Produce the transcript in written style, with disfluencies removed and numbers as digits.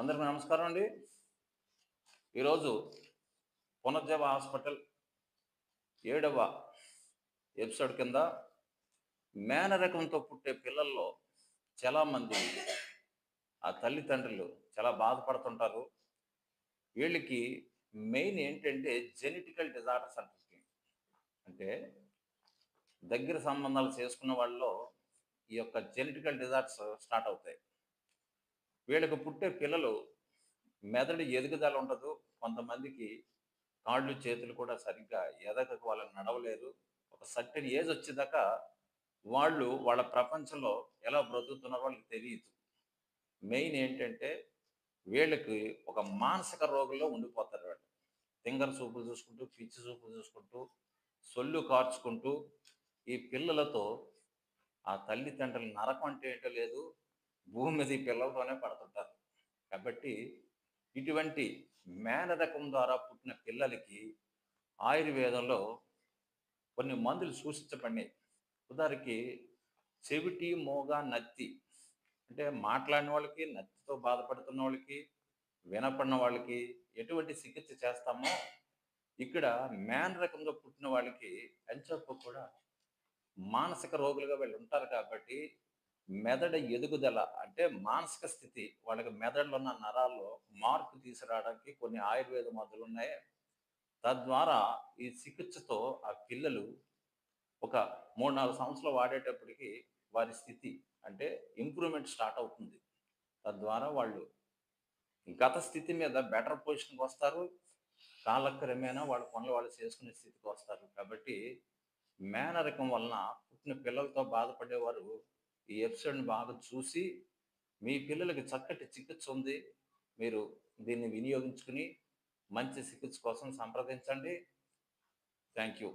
అందరికీ నమస్కారం అండి. ఈరోజు పునర్జీవ హాస్పిటల్ 7వ ఎపిసోడ్ కింద మేనరకంతో పుట్టే పిల్లల్లో చాలామంది ఆ తల్లిదండ్రులు చాలా బాధపడుతుంటారు. వీళ్ళకి మెయిన్ ఏంటంటే జెనెటికల్ డిజార్డర్స్ అంటారు. అంటే దగ్గర సంబంధాలు చేసుకున్న వాళ్ళలో ఈ యొక్క జెనెటికల్ డిజార్డర్స్ స్టార్ట్ అవుతాయి. వీళ్ళకి పుట్టే పిల్లలు మెదడు ఎదుగుదల ఉండదు. కొంతమందికి కాళ్ళు, చేతులు కూడా సరిగ్గా ఎదగక వాళ్ళు నడవలేరు. ఒక సర్టెన్ ఏజ్ వచ్చేదాకా వాళ్ళు వాళ్ళ ప్రపంచంలో ఎలా బ్రతుకుతున్నారో వాళ్ళకి తెలీదు. మెయిన్ ఏంటంటే వీళ్ళకి ఒక మానసిక రోగంలో ఉండిపోతారు వాళ్ళు. తింగర చూపులు చూసుకుంటూ, పిచ్చి చూపులు చూసుకుంటూ, సొల్లు కార్చుకుంటూ ఈ పిల్లలతో ఆ తల్లిదండ్రుల నరకం అంటే ఏంటో లేదు. భూమి మీద ఈ పిల్లలతోనే పడుతుంటారు. కాబట్టి ఇటువంటి మేనరకం ద్వారా పుట్టిన పిల్లలకి ఆయుర్వేదంలో కొన్ని మందులు సూచించబడినాయి. ఉదాహరణకి చెవిటి, మోగ, నత్తి అంటే మాట్లాడిన వాళ్ళకి, నత్తితో బాధపడుతున్న వాళ్ళకి, వినపడిన వాళ్ళకి ఎటువంటి చికిత్స చేస్తామో ఇక్కడ మేనరకంగా పుట్టిన వాళ్ళకి ఎంచక్కా కూడా మానసిక రోగులుగా వీళ్ళు ఉంటారు కాబట్టి మెదడు ఎదుగుదల అంటే మానసిక స్థితి వాళ్ళకి మెదడులో ఉన్న నరాల్లో మార్పు తీసుకురావడానికి కొన్ని ఆయుర్వేద మందులు ఉన్నాయి. తద్వారా ఈ చికిత్సతో ఆ పిల్లలు ఒక 3, 4 సంవత్సరాలు వాడేటప్పటికి వారి స్థితి అంటే ఇంప్రూవ్‌మెంట్ స్టార్ట్ అవుతుంది. తద్వారా వాళ్ళు గత స్థితి మీద బెటర్ పొజిషన్‌కి వస్తారు. కాలక్రమేణా వాళ్ళ పనులు వాళ్ళు చేసుకునే స్థితికి వస్తారు. కాబట్టి మేనరికం వలన పుట్టిన పిల్లలతో బాధపడేవారు ఈ ఎపిసోడ్‌ని బాగా చూసి, మీ పిల్లలకి చక్కటి చికిత్స ఉంది. మీరు దీన్ని వినియోగించుకుని మంచి చికిత్స కోసం సంప్రదించండి. Thank you.